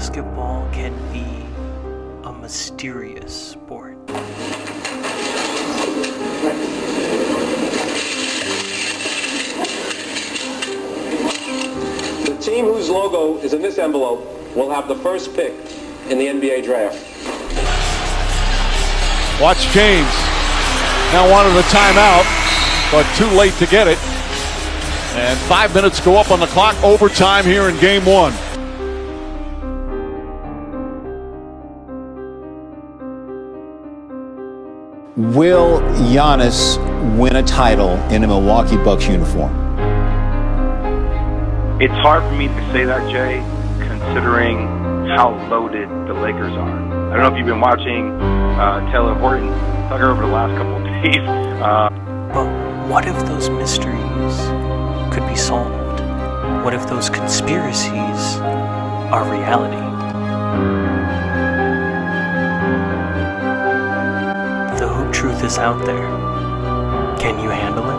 basketball can be a mysterious sport. The team whose logo is in this envelope will have the first pick in the NBA draft. Watch James. Now wanted a timeout, but too late to get it. And 5 minutes go up on the clock. Overtime here in game one. Will Giannis win a title in a Milwaukee Bucks uniform? It's hard for me to say that, Jay, considering how loaded the Lakers are. I don't know if you've been watching Taylor Horton Tucker over the last couple of days. But what if those mysteries could be solved? What if those conspiracies are reality? The hoop truth is out there. Can you handle it?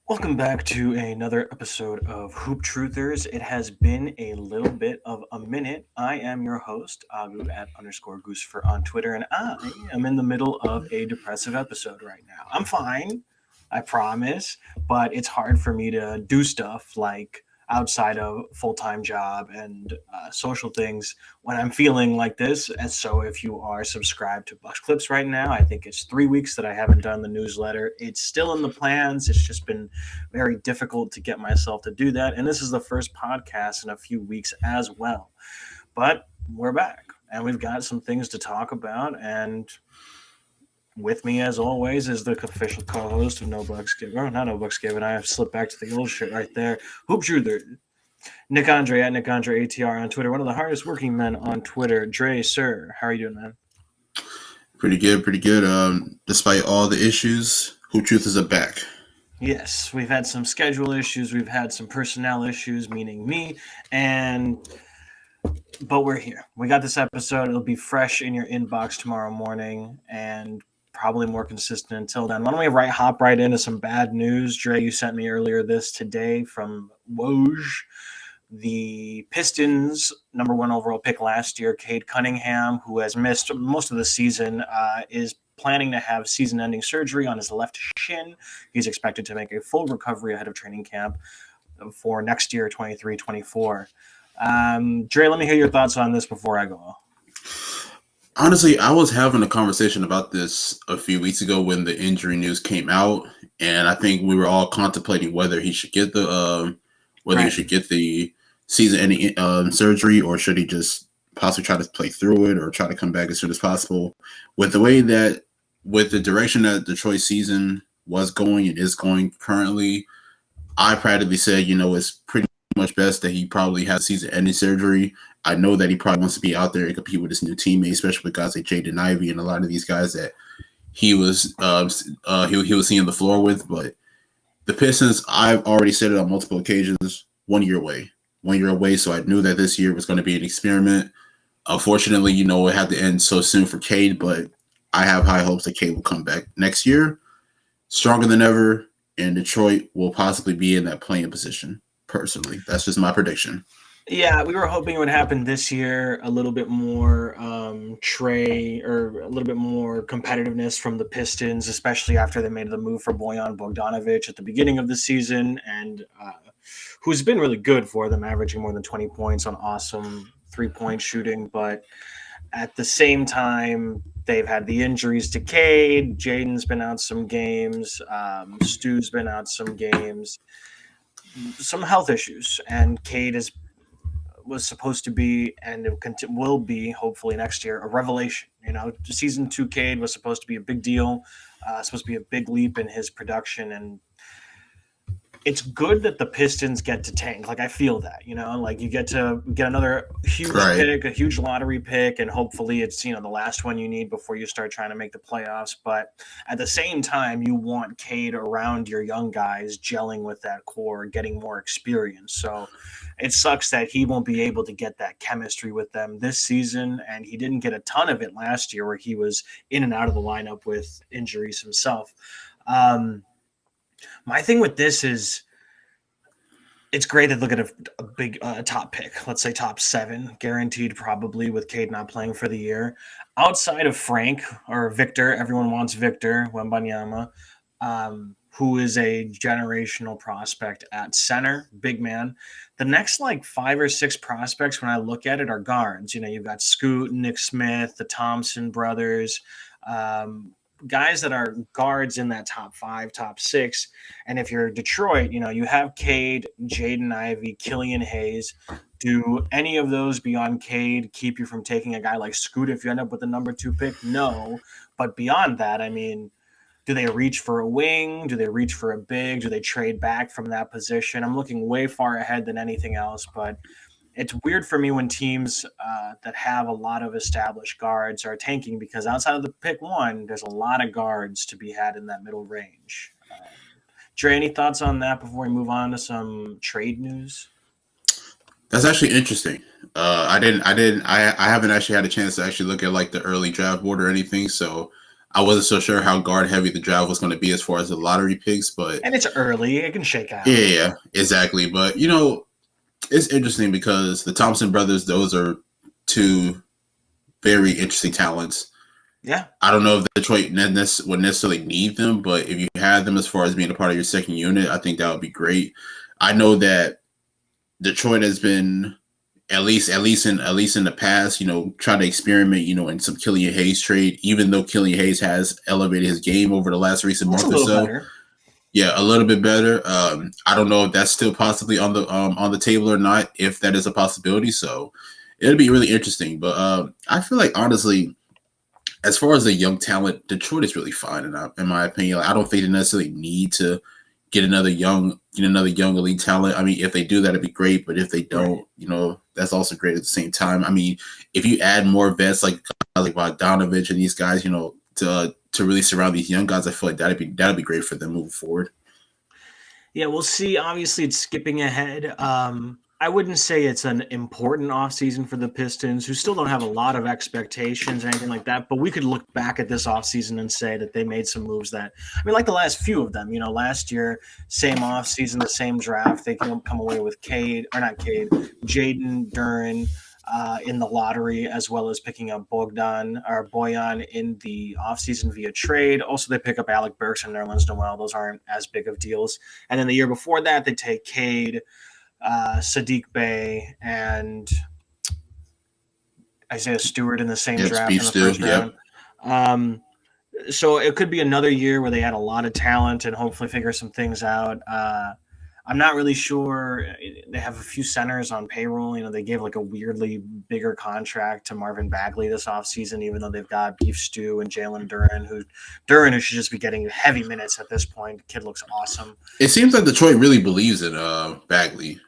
Welcome back to another episode of Hoop Truthers. It has been a little bit of a minute. I am your host, Agu @_Goosefer on Twitter, and I am in the middle of a depressive episode right now. I'm fine, I promise, but it's hard for me to do stuff like outside of full-time job and social things when I'm feeling like this. And so if you are subscribed to Bucks Clips right now, I think it's 3 weeks that I haven't done the newsletter. It's still in the plans. It's just been very difficult to get myself to do that. And this is the first podcast in a few weeks as well. But we're back and we've got some things to talk about. And with me, as always, is the official co-host of No Bucks Given. Oh, not No Bucks Given. I have slipped back to the old shit right there. Hoop Truther. Nick Andre at Nick Andre ATR on Twitter. One of the hardest working men on Twitter. Dre, sir, how are you doing, man? Pretty good. Despite all the issues, Hoop Truthers are back. Yes, we've had some schedule issues. We've had some personnel issues, meaning me, but we're here. We got this episode. It'll be fresh in your inbox tomorrow morning and probably more consistent until then. Why don't we hop right into some bad news? Dre, you sent me earlier this today from Woj. The Pistons' number one overall pick last year, Cade Cunningham, who has missed most of the season, is planning to have season-ending surgery on his left shin. He's expected to make a full recovery ahead of training camp for next year, 23-24. Dre, let me hear your thoughts on this before I go. Honestly, I was having a conversation about this a few weeks ago when the injury news came out, and I think we were all contemplating whether he should get the season-ending surgery, or should he just possibly try to play through it or try to come back as soon as possible. With the direction that Detroit's season was going and is going currently, I practically said, it's pretty much best that he probably has season-ending surgery. I know that he probably wants to be out there and compete with his new teammates, especially with guys like Jaden Ivey and a lot of these guys that he was seeing the floor with. But the Pistons, I've already said it on multiple occasions, 1 year away. 1 year away, so I knew that this year was going to be an experiment. Unfortunately, it had to end so soon for Cade, but I have high hopes that Cade will come back next year, stronger than ever, and Detroit will possibly be in that playing position. Personally, that's just my prediction. Yeah, we were hoping it would happen this year. A little bit more a little bit more competitiveness from the Pistons, especially after they made the move for Bojan Bogdanovic at the beginning of the season, and who's been really good for them, averaging more than 20 points on awesome three-point shooting. But at the same time, they've had the injuries to Cade. Jaden's been out some games. Stu's been out some games. Some health issues, and Cade was supposed to be, and it will be, hopefully next year, a revelation. Season 2 Cade was supposed to be a big deal, supposed to be a big leap in his production, and it's good that the Pistons get to tank. Like, I feel that, you get to get another huge pick, a huge lottery pick, and hopefully it's, the last one you need before you start trying to make the playoffs. But at the same time, you want Cade around your young guys, gelling with that core, getting more experience. So it sucks that he won't be able to get that chemistry with them this season, and he didn't get a ton of it last year where he was in and out of the lineup with injuries himself. My thing with this is It's great that look at a big top pick, let's say top 7, guaranteed probably with Cade not playing for the year. Outside of Frank or Victor, everyone wants Victor Wembanyama, who is a generational prospect at center, big man. The next like 5 or 6 prospects when I look at it are guards. You know, you've got Scoot, Nick Smith, the Thompson brothers, um, guys that are guards in that top 5, top 6. And if you're Detroit, you know, you have Cade, Jaden Ivey, Killian Hayes. Do any of those beyond Cade keep you from taking a guy like Scoot if you end up with the number 2 pick? No. But beyond that, I mean, do they reach for a wing? Do they reach for a big? Do they trade back from that position? I'm looking way far ahead than anything else, but it's weird for me when teams that have a lot of established guards are tanking because outside of the pick 1, there's a lot of guards to be had in that middle range. Dre, any thoughts on that before we move on to some trade news? That's actually interesting. I haven't actually had a chance to actually look at like the early draft board or anything, so I wasn't so sure how guard heavy the draft was going to be as far as the lottery picks. But and it's early; it can shake out. Yeah, exactly. But you know, it's interesting because the Thompson brothers; those are 2 very interesting talents. Yeah, I don't know if Detroit would necessarily need them, but if you had them as far as being a part of your second unit, I think that would be great. I know that Detroit has been at least in the past, you know, trying to experiment, you know, in some Killian Hayes trade, even though Killian Hayes has elevated his game over the last recent month or so. Better. Yeah, a little bit better. I don't know if that's still possibly on the table or not, if that is a possibility. So it'll be really interesting. But I feel like honestly, as far as the young talent, Detroit is really fine in my opinion. Like, I don't think they necessarily need to get another young elite talent. I mean, if they do that, it'd be great. But if they don't, you know, that's also great at the same time. I mean, if you add more vets like Bogdanovich and these guys, you know, to really surround these young guys, I feel like that'd be great for them moving forward. Yeah, we'll see. Obviously, it's skipping ahead. I wouldn't say it's an important offseason for the Pistons, who still don't have a lot of expectations or anything like that. But we could look back at this offseason and say that they made some moves that, I mean, like the last few of them. You know, last year, same offseason, the same draft, they can come away with Jaden Duren in the lottery, as well as picking up Boyan in the offseason via trade. Also, they pick up Alec Burks and Nerlens Noel. Those aren't as big of deals. And then the year before that, they take Cade, Sadiq Bey, and Isaiah Stewart in the same draft in the first round. So it could be another year where they add a lot of talent and hopefully figure some things out. I'm not really sure. They have a few centers on payroll. You know, they gave like a weirdly bigger contract to Marvin Bagley this offseason, even though they've got Beef Stew and Jalen Duren, who should just be getting heavy minutes at this point. The kid looks awesome. It seems like Detroit really believes in Bagley.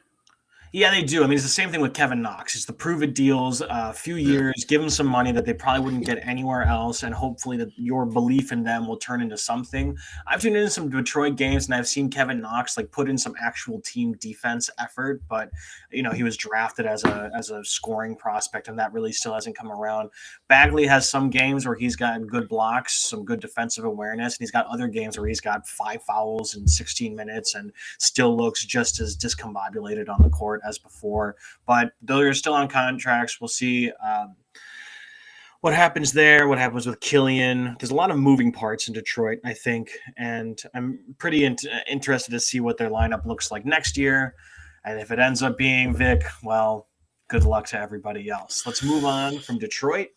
Yeah, they do. I mean, it's the same thing with Kevin Knox. It's the prove-it deals, a few years, give them some money that they probably wouldn't get anywhere else, and hopefully that your belief in them will turn into something. I've tuned into some Detroit games, and I've seen Kevin Knox like put in some actual team defense effort, but you know he was drafted as a scoring prospect, and that really still hasn't come around. Bagley has some games where he's got good blocks, some good defensive awareness, and he's got other games where he's got 5 fouls in 16 minutes and still looks just as discombobulated on the court as before. But though they're still on contracts, we'll see what happens there, what happens with Killian. There's a lot of moving parts in Detroit, I think, and I'm pretty interested to see what their lineup looks like next year. And if it ends up being Vic, well, good luck to everybody else. Let's move on from Detroit.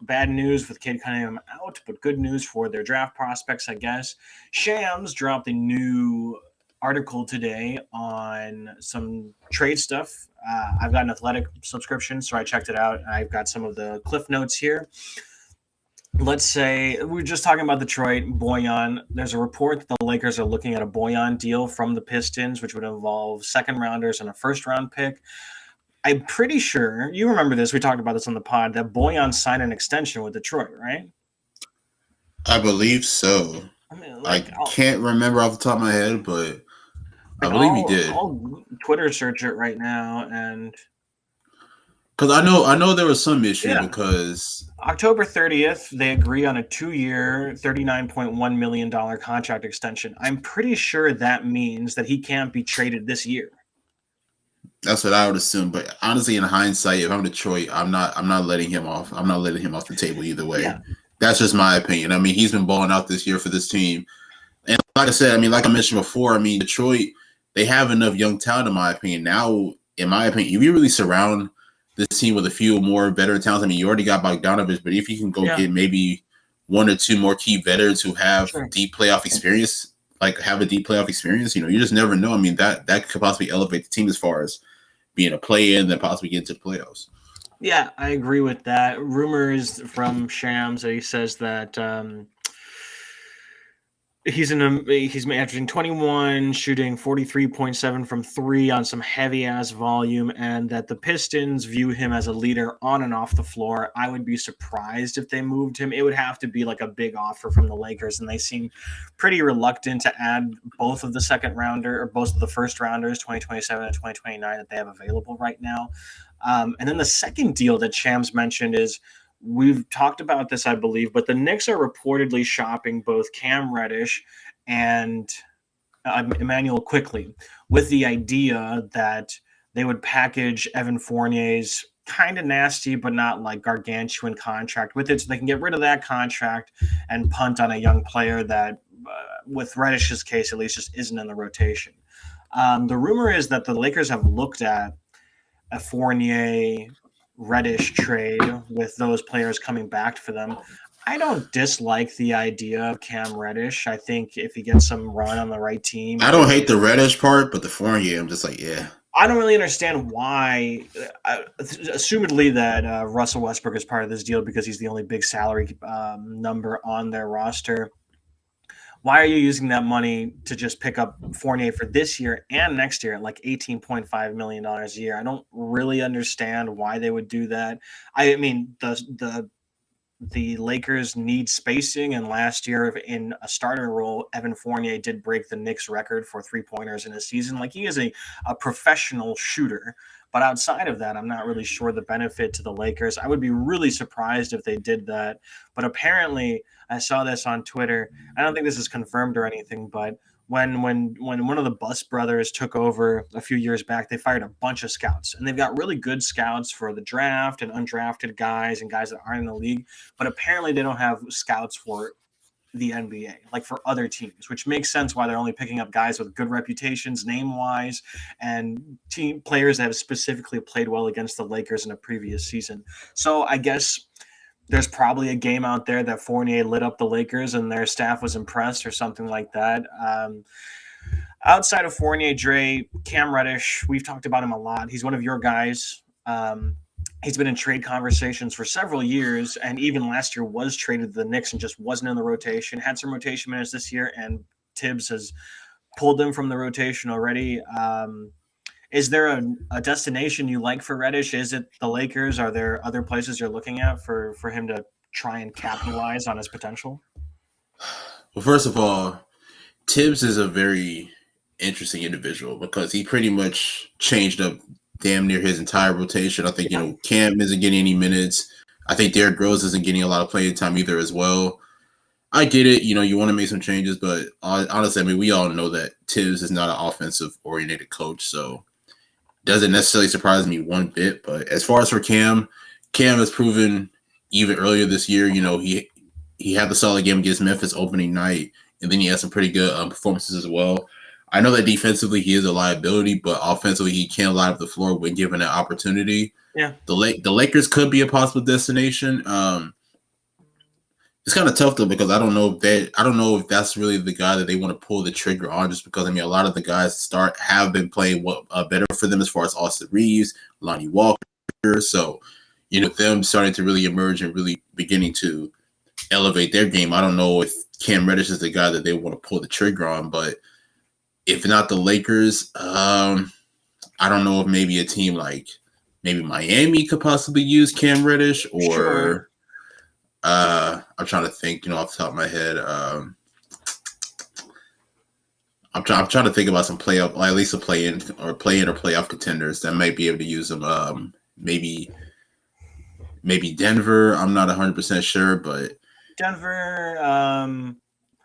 Bad news with Cade Cunningham out, but good news for their draft prospects, I guess. Shams dropped a new article today on some trade stuff. I've got an Athletic subscription, so I checked it out. I've got some of the cliff notes here. Let's say we were just talking about Detroit, Boyan. There's a report that the Lakers are looking at a Boyan deal from the Pistons, which would involve second rounders and a first round pick. I'm pretty sure you remember this. We talked about this on the pod that Boyan signed an extension with Detroit, right? I believe so. I mean, I can't remember off the top of my head, but I believe he did. I'll Twitter search it right now, and because I know there was some issue because October 30th they agree on a 2-year, $39.1 million contract extension. I'm pretty sure that means that he can't be traded this year. That's what I would assume. But honestly, in hindsight, if I'm Detroit, I'm not letting him off. I'm not letting him off the table either way. Yeah. That's just my opinion. I mean, he's been balling out this year for this team. And like I said, I mean, like I mentioned before, I mean, Detroit, they have enough young talent, in my opinion. Now, in my opinion, if you really surround this team with a few more veteran talents, I mean, you already got Bogdanovich, but if you can go get maybe one or two more key veterans who have deep playoff experience, you just never know. I mean, that could possibly elevate the team as far as being a play-in, then possibly get into the playoffs. Yeah, I agree with that. Rumors from Shams that he says that he's averaging 21, shooting 43.7 from 3 on some heavy-ass volume, and that the Pistons view him as a leader on and off the floor. I would be surprised if they moved him. It would have to be like a big offer from the Lakers, and they seem pretty reluctant to add both of the both of the first rounders, 2027 and 2029, that they have available right now. And then the second deal that Shams mentioned is, we've talked about this, I believe, but the Knicks are reportedly shopping both Cam Reddish and Emmanuel Quickley with the idea that they would package Evan Fournier's kind of nasty but not like gargantuan contract with it, so they can get rid of that contract and punt on a young player that, with Reddish's case at least, just isn't in the rotation. The rumor is that the Lakers have looked at a Fournier Reddish trade with those players coming back for them. I don't dislike the idea of Cam Reddish. I think if he gets some run on the right team. I don't hate the Reddish part, but the Fournier, I'm just like, yeah. I don't really understand why, assumedly that Russell Westbrook is part of this deal because he's the only big salary number on their roster. Why are you using that money to just pick up Fournier for this year and next year at like $18.5 million a year? I don't really understand why they would do that. I mean, the Lakers need spacing, and last year in a starting role, Evan Fournier did break the Knicks record for three-pointers in a season. Like, he is a professional shooter. But outside of that, I'm not really sure the benefit to the Lakers. I would be really surprised if they did that. But apparently, I saw this on Twitter. I don't think this is confirmed or anything, but when one of the Bus brothers took over a few years back, they fired a bunch of scouts. And they've got really good scouts for the draft and undrafted guys and guys that aren't in the league. But apparently they don't have scouts for the NBA, like for other teams, which makes sense why they're only picking up guys with good reputations name-wise and team players that have specifically played well against the Lakers in a previous season. So I guess there's probably a game out there that Fournier lit up the Lakers and their staff was impressed or something like that. Outside of Fournier, Dre, Cam Reddish, we've talked about him a lot. He's one of your guys. He's been in trade conversations for several years, and even last year was traded to the Knicks and just wasn't in the rotation. Had some rotation minutes this year, and Tibbs has pulled him from the rotation already. Is there a destination you like for Reddish? Is it the Lakers? Are there other places you're looking at for him to try and capitalize on his potential? Well, first of all, Tibbs is a very interesting individual because he pretty much changed up damn near his entire rotation. I think, Cam isn't getting any minutes. I think Derrick Rose isn't getting a lot of playing time either as well. I get it. You want to make some changes, but honestly, I mean, we all know that Tibbs is not an offensive-oriented coach, so it doesn't necessarily surprise me one bit. But as far as for Cam has proven even earlier this year, he had the solid game against Memphis opening night, and then he had some pretty good performances as well. I know that defensively he is a liability, but offensively he can light up the floor when given an opportunity. Yeah, the Lakers could be a possible destination. It's kind of tough though because I don't know if that's really the guy that they want to pull the trigger on. Just because a lot of the guys have been playing better for them as far as Austin Reeves, Lonnie Walker. So them starting to really emerge and really beginning to elevate their game. I don't know if Cam Reddish is the guy that they want to pull the trigger on, but if not the Lakers, I don't know if maybe a team like maybe Miami could possibly use Cam Reddish, or sure. I'm trying to think, off the top of my head. I'm trying to think about some playoff, or at least a play-in or playoff contenders that might be able to use them. Maybe Denver. I'm not 100% sure, but Denver.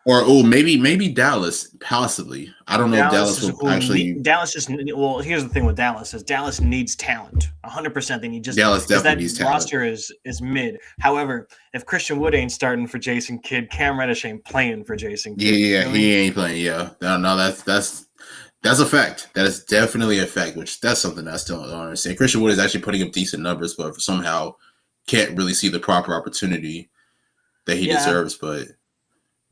Or maybe Dallas, possibly. I don't know if Dallas will actually. Dallas just well. Here's the thing with Dallas is Dallas needs talent. 100%. They need just Dallas because that definitely needs talent. roster is mid. However, if Christian Wood ain't starting for Jason Kidd, Cam Reddish ain't playing for Jason Kidd. Yeah, he ain't playing. Yeah, no, that's a fact. That is definitely a fact. Which that's something I still don't understand. Christian Wood is actually putting up decent numbers, but somehow can't really see the proper opportunity that he deserves. But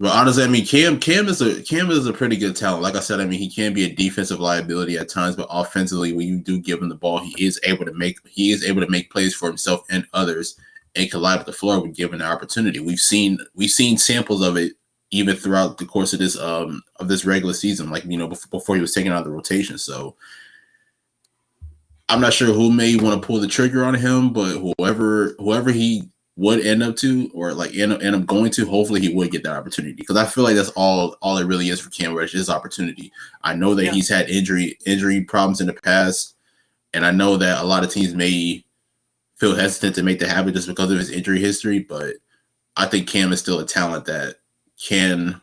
honestly, I mean, Cam is a pretty good talent. Like I said, I mean, he can be a defensive liability at times, but offensively, when you do give him the ball, he is able to make plays for himself and others and collide with the floor when given the opportunity. We've seen samples of it even throughout the course of this regular season, like, you know, before he was taken out of the rotation. So I'm not sure who may want to pull the trigger on him, but whoever he would end up to, or like end up going to, hopefully he would get that opportunity, because I feel like that's all it really is for Cam Reddish is opportunity. I know that he's had injury problems in the past, and I know that a lot of teams may feel hesitant to make the habit just because of his injury history, but I think Cam is still a talent that can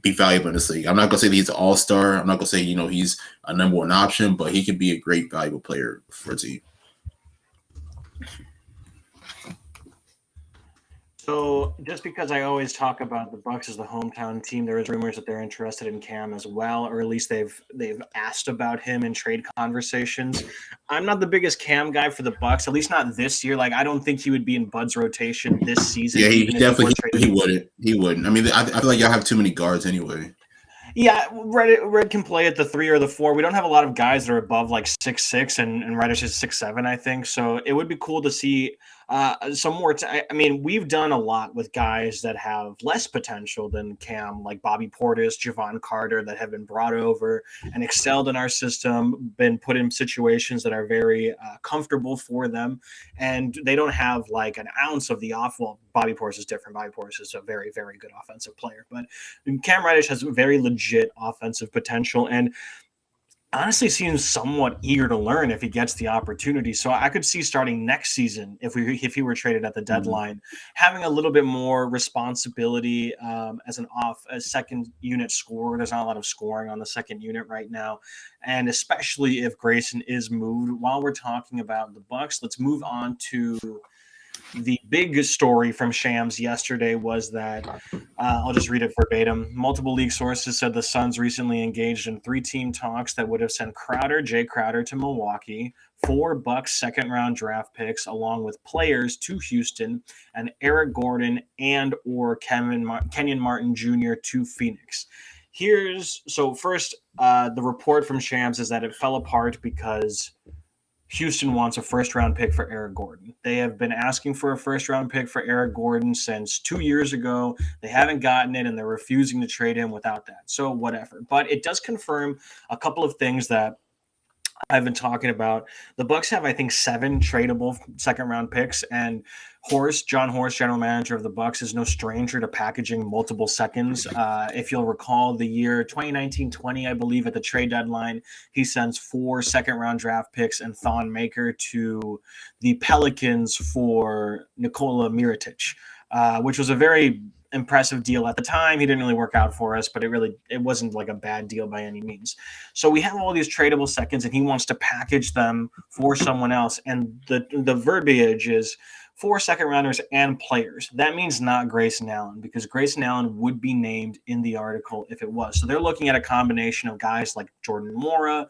be valuable in this league. I'm not gonna say that he's an all-star. I'm not gonna say, you know, he's a number one option, but he could be a great valuable player for a team. So just because I always talk about the Bucks as the hometown team, there is rumors that they're interested in Cam as well, or at least they've asked about him in trade conversations. I'm not the biggest Cam guy for the Bucks, at least not this year. Like, I don't think he would be in Bud's rotation this season. Yeah, he wouldn't. He wouldn't. I mean, I feel like y'all have too many guards anyway. Yeah, Red can play at the 3 or the 4. We don't have a lot of guys that are above like 6'6", and Reddish is 6'7", I think. So it would be cool to see some more. I mean, we've done a lot with guys that have less potential than Cam, like Bobby Portis, Javon Carter, that have been brought over and excelled in our system, been put in situations that are very comfortable for them, and they don't have like an ounce of the off. Well, Bobby Portis is different. Bobby Portis is a very, very good offensive player, but Cam Reddish has very legit offensive potential, and honestly seems somewhat eager to learn if he gets the opportunity. So I could see starting next season, if he were traded at the deadline, having a little bit more responsibility as a second unit scorer. There's not a lot of scoring on the second unit right now, and especially if Grayson is moved. While we're talking about the Bucks, let's move on to the big story from Shams yesterday. Was that I'll just read it verbatim. Multiple league sources said the Suns recently engaged in 3-team talks that would have sent Jay Crowder to Milwaukee, 4 Bucks second-round draft picks, along with players to Houston, and Eric Gordon and or Kenyon Martin Jr. to Phoenix. First, the report from Shams is that it fell apart because Houston wants a first-round pick for Eric Gordon. They have been asking for a first-round pick for Eric Gordon since 2 years ago. They haven't gotten it, and they're refusing to trade him without that. So whatever. But it does confirm a couple of things that I've been talking about. The Bucks have, I think, 7 tradable second-round picks, and John Horst, general manager of the Bucks, is no stranger to packaging multiple seconds. If you'll recall, the year 2019-20, I believe, at the trade deadline, he sends 4 second-round draft picks and Thon Maker to the Pelicans for Nikola Mirotic, which was a very impressive deal at the time. He didn't really work out for us, but it wasn't like a bad deal by any means. So we have all these tradable seconds, and he wants to package them for someone else. And the verbiage is 4 second rounders and players. That means not Grayson Allen, because Grayson Allen would be named in the article if it was. So they're looking at a combination of guys like Jordan Mora,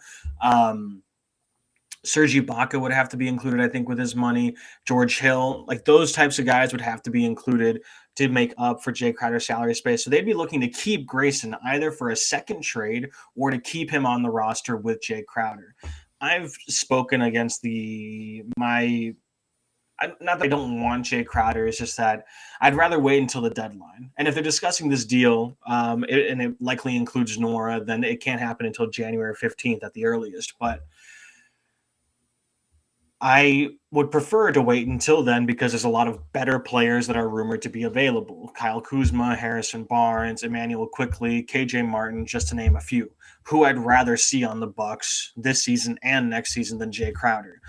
Serge Ibaka would have to be included, I think, with his money. George Hill, like those types of guys would have to be included to make up for Jay Crowder's salary space. So they'd be looking to keep Grayson either for a second trade or to keep him on the roster with Jay Crowder. I've spoken against not that I don't want Jay Crowder, it's just that I'd rather wait until the deadline. And if they're discussing this deal, and it likely includes Nora, then it can't happen until January 15th at the earliest. But I would prefer to wait until then because there's a lot of better players that are rumored to be available. Kyle Kuzma, Harrison Barnes, Emmanuel Quickly, KJ Martin, just to name a few, who I'd rather see on the Bucks this season and next season than Jay Crowder.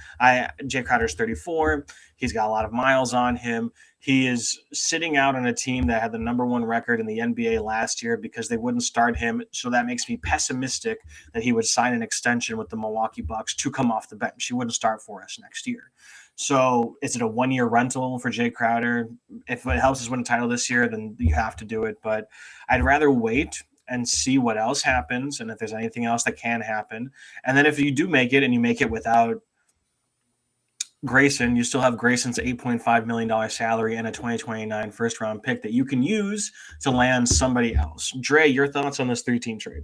Jay Crowder's 34. He's got a lot of miles on him. He is sitting out on a team that had the number one record in the NBA last year because they wouldn't start him. So that makes me pessimistic that he would sign an extension with the Milwaukee Bucks to come off the bench. He wouldn't start for us next year. So is it a 1-year rental for Jay Crowder? If it helps us win a title this year, then you have to do it. But I'd rather wait and see what else happens and if there's anything else that can happen. And then if you do make it and you make it without Grayson, you still have Grayson's $8.5 million salary and a 2029 first-round pick that you can use to land somebody else. Dre, your thoughts on this 3-team trade?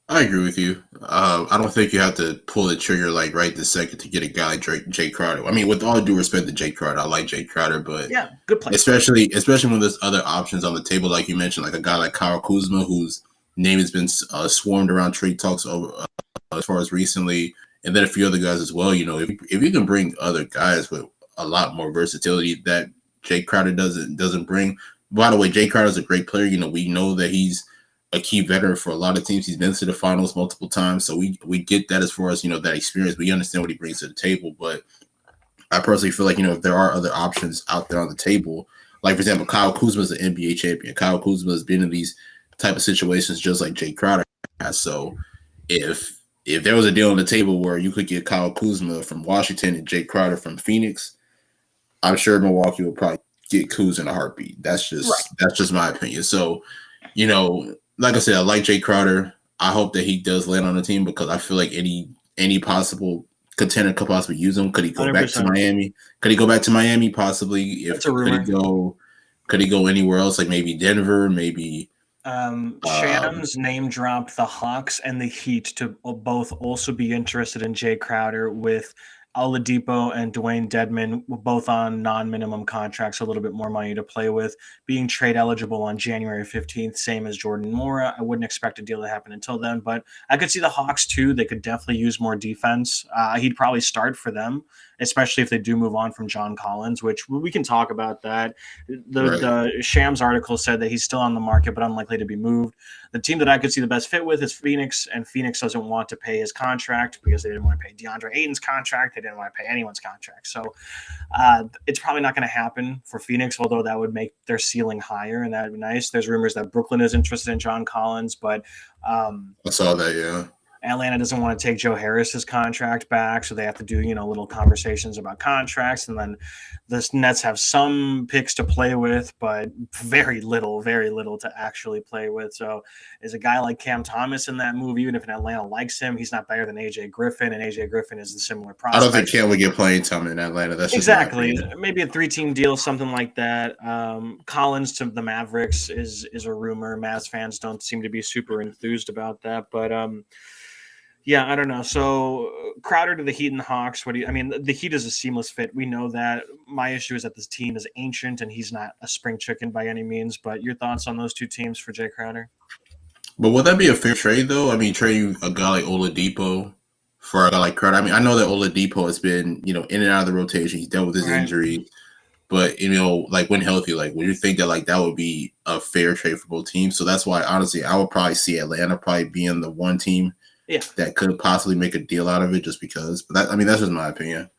I agree with you. I don't think you have to pull the trigger like right this second to get a guy like Jay Crowder. I mean, with all due respect to Jay Crowder, I like Jay Crowder, but yeah, good player. Especially when there's other options on the table, like you mentioned, like a guy like Kyle Kuzma, whose name has been swarmed around trade talks over as far as recently, and then a few other guys as well. You know, if you can bring other guys with a lot more versatility that Jay Crowder doesn't bring. By the way, Jay Crowder is a great player. You know, we know that he's a key veteran for a lot of teams. He's been to the finals multiple times. So we get that as far as, you know, that experience. We understand what he brings to the table. But I personally feel like, you know, if there are other options out there on the table, like, for example, Kyle Kuzma is an NBA champion. Kyle Kuzma has been in these type of situations just like Jay Crowder has. So if there was a deal on the table where you could get Kyle Kuzma from Washington and Jay Crowder from Phoenix, I'm sure Milwaukee would probably get Kuz in a heartbeat. That's just my opinion. So, you know, like I said, I like Jay Crowder. I hope that he does land on the team because I feel like any possible contender could possibly use him. Could he go 100%. Back to Miami? Could he go back to Miami possibly? That's a rumor. Could he go anywhere else, like maybe Denver, maybe? Shams name dropped the Hawks and the Heat to both also be interested in Jay Crowder, with Oladipo and Dwayne Dedmon both on non-minimum contracts, a little bit more money to play with, being trade eligible on January 15th, same as Jordan Mora. I wouldn't expect a deal to happen until then, but I could see the Hawks too. They could definitely use more defense. He'd probably start for them, especially if they do move on from John Collins, which we can talk about that. The Shams article said that he's still on the market, but unlikely to be moved. The team that I could see the best fit with is Phoenix, and Phoenix doesn't want to pay his contract because they didn't want to pay DeAndre Ayton's contract. They didn't want to pay anyone's contract. So it's probably not going to happen for Phoenix, although that would make their ceiling higher, and that would be nice. There's rumors that Brooklyn is interested in John Collins, but I saw that, yeah. Atlanta doesn't want to take Joe Harris's contract back, so they have to do, little conversations about contracts. And then the Nets have some picks to play with, but very little to actually play with. So is a guy like Cam Thomas in that move, even if Atlanta likes him, he's not better than AJ Griffin, and AJ Griffin is a similar prospect. I don't think Cam would get playing time in Atlanta. That's exactly. Maybe a 3-team deal, something like that. Collins to the Mavericks is a rumor. Mavs fans don't seem to be super enthused about that, but yeah, I don't know. So Crowder to the Heat and the Hawks. The Heat is a seamless fit. We know that. My issue is that this team is ancient and he's not a spring chicken by any means. But your thoughts on those two teams for Jay Crowder? But would that be a fair trade, though? I mean, trading a guy like Oladipo for a guy like Crowder. I mean, I know that Oladipo has been, in and out of the rotation. He's dealt with his injury. But, like when healthy, like would you think that like that would be a fair trade for both teams? So that's why, honestly, I would probably see Atlanta probably being the one team that could possibly make a deal out of it just because. But that's just my opinion.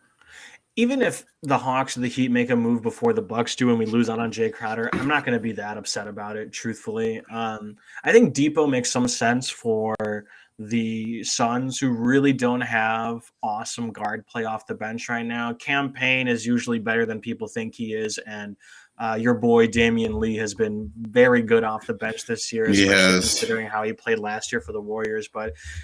Even if the Hawks or the Heat make a move before the Bucks do and we lose out on Jay Crowder, I'm not going to be that upset about it, truthfully. I think Depot makes some sense for the Suns, who really don't have awesome guard play off the bench right now. Cam Payne is usually better than people think he is, and your boy Damian Lee has been very good off the bench this year, especially considering how he played last year for the Warriors.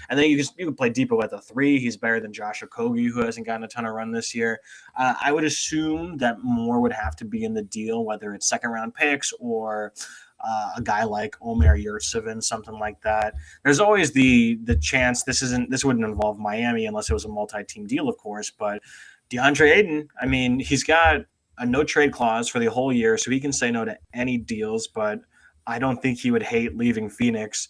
And then you can play Depot at the 3. He's better than Josh Okogie, who hasn't gotten a ton of run this year. I would assume that more would have to be in the deal, whether it's second-round picks or a guy like Omer Yurtseven, something like that. There's always the chance this wouldn't involve Miami unless it was a multi-team deal, of course. But DeAndre Ayton, he's got a no trade clause for the whole year, so he can say no to any deals, but I don't think he would hate leaving Phoenix.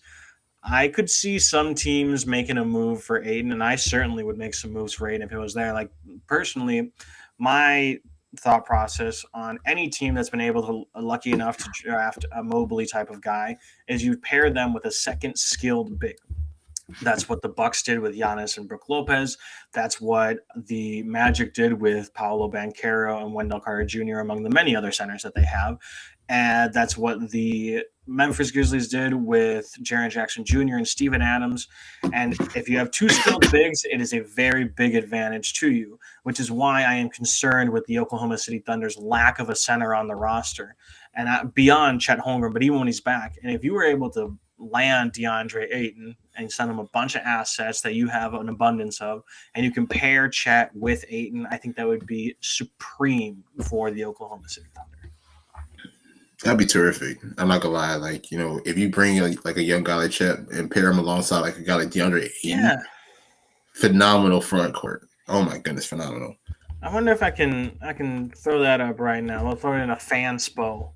I could see some teams making a move for Aiden, and I certainly would make some moves for Aiden if it was there. Like, personally, my thought process on any team that's been able to lucky enough to draft a Mobley type of guy is you pair them with a second skilled big. That's what the Bucks did with Giannis and Brook Lopez. That's what the Magic did with Paolo Banchero and Wendell Carter Jr., among the many other centers that they have. And that's what the Memphis Grizzlies did with Jaren Jackson Jr. and Steven Adams. And if you have two skilled bigs, it is a very big advantage to you, which is why I am concerned with the Oklahoma City Thunder's lack of a center on the roster. And beyond Chet Holmgren, but even when he's back. And if you were able to land DeAndre Ayton and send him a bunch of assets that you have an abundance of, and you can pair Chet with Ayton, I think that would be supreme for the Oklahoma City Thunder. That'd be terrific. I'm not gonna lie. Like, if you bring a young guy like Chet and pair him alongside like a guy like DeAndre Ayton, phenomenal front court. Oh my goodness, phenomenal. I wonder if I can throw that up right now. We'll throw it in a fan spo.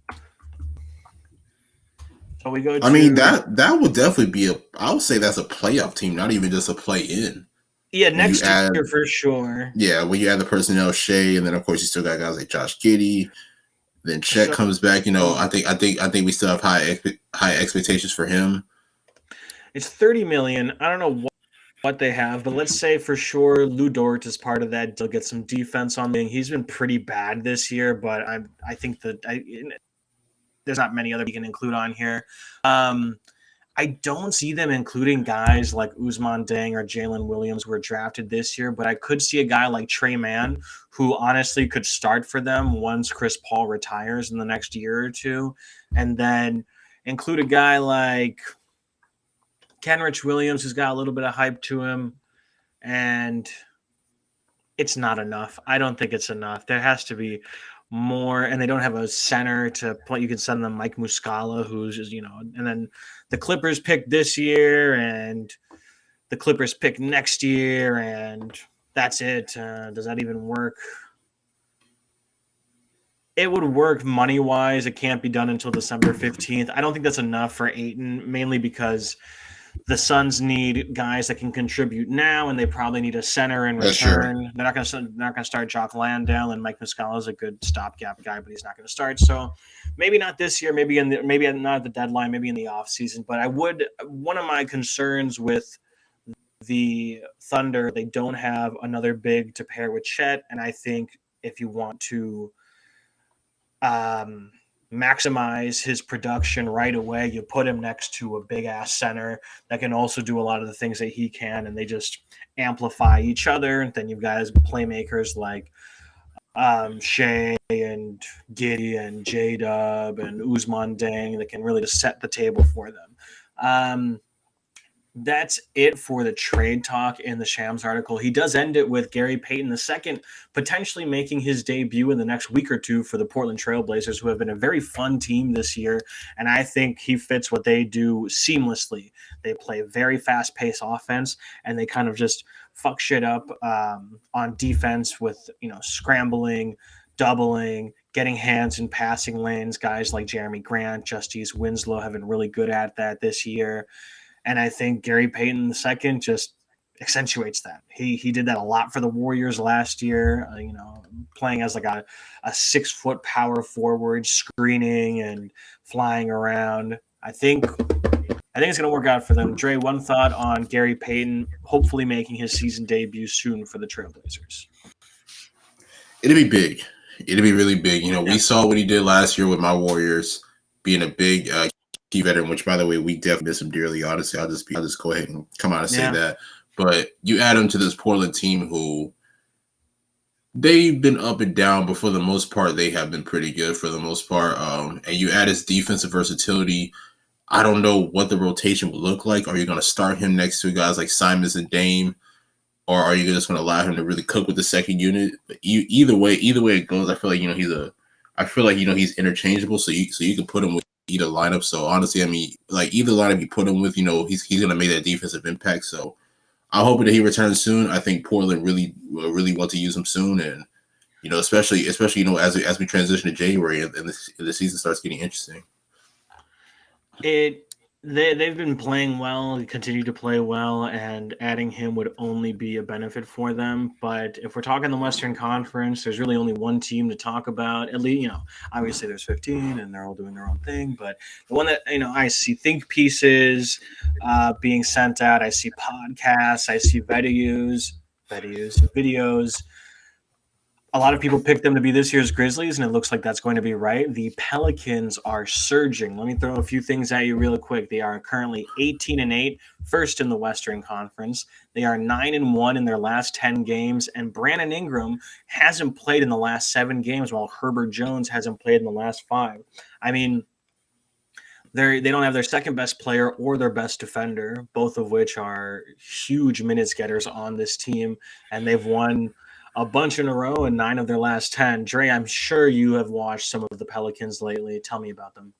So we go. I mean, that would definitely be I would say that's a playoff team, not even just a play-in. Yeah, next year for sure. Yeah, when you add the personnel, Shea, and then of course you still got guys like Josh Giddey. Then Chet comes back. I think we still have high expectations for him. It's $30 million. I don't know what they have, but let's say for sure Lou Dort is part of that. They'll get some defense on him. He's been pretty bad this year, but I think that there's not many other we can include on here. I don't see them including guys like Ousmane Deng or Jalen Williams who were drafted this year, but I could see a guy like Trey Mann who honestly could start for them once Chris Paul retires in the next year or two, and then include a guy like Kenrich Williams who's got a little bit of hype to him, and it's not enough. I don't think it's enough. There has to be more, and they don't have a center to play. You can send them Mike Muscala, who's and then the Clippers pick this year, and the Clippers pick next year, and that's it. Does that even work? It would work money-wise. It can't be done until December 15th. I don't think that's enough for Ayton, mainly because the Suns need guys that can contribute now, and they probably need a center in return. Sure. They're not going to start Jock Landale, and Mike Muscala is a good stopgap guy, but he's not going to start. So maybe not this year, maybe not at the deadline, maybe in the offseason. But one of my concerns with the Thunder, they don't have another big to pair with Chet, and I think if you want to maximize his production right away, you put him next to a big ass center that can also do a lot of the things that he can, and they just amplify each other. And then you've got playmakers like Shea and Giddey and J-Dub and Ousmane Deng that can really just set the table for them. That's it for the trade talk in the Shams article. He does end it with Gary Payton II potentially making his debut in the next week or two for the Portland Trailblazers, who have been a very fun team this year. And I think he fits what they do seamlessly. They play very fast-paced offense, and they kind of just fuck shit up on defense with, scrambling, doubling, getting hands in passing lanes. Guys like Jeremy Grant, Justice Winslow have been really good at that this year. And I think Gary Payton II just accentuates that. He did that a lot for the Warriors last year, playing as like a 6-foot power forward, screening and flying around. I think it's going to work out for them. Dre, one thought on Gary Payton hopefully making his season debut soon for the Trailblazers. It'll be big. It'll be really big. We saw what he did last year with my Warriors, being a big key veteran, which, by the way, we definitely miss him dearly. Honestly, I'll just go ahead and come out and say that. But you add him to this Portland team who they've been up and down, but for the most part, they have been pretty good for the most part. And you add his defensive versatility. I don't know what the rotation will look like. Are you going to start him next to guys like Simons and Dame, or are you just going to allow him to really cook with the second unit? But either way it goes, I feel like he's interchangeable. So you can put him with either lineup. So honestly, I mean, like either lineup you put him with, he's going to make that defensive impact. So I'm hoping that he returns soon. I think Portland really want to use him soon, and especially as we transition to January and the season starts getting interesting. It They've been playing well, continue to play well, and adding him would only be a benefit for them. But if we're talking the Western Conference, there's really only one team to talk about. At least, obviously there's 15 and they're all doing their own thing. But the one that I see think pieces being sent out, I see podcasts, I see videos. A lot of people picked them to be this year's Grizzlies, and it looks like that's going to be right. The Pelicans are surging. Let me throw a few things at you really quick. They are currently 18-8, first in the Western Conference. They are 9-1 in their last 10 games, and Brandon Ingram hasn't played in the last 7 games, while Herbert Jones hasn't played in the last 5. I mean, they don't have their second best player or their best defender, both of which are huge minutes getters on this team, and they've won a bunch in a row and 9 of their last 10. Dre, I'm sure you have watched some of the Pelicans lately. Tell me about them.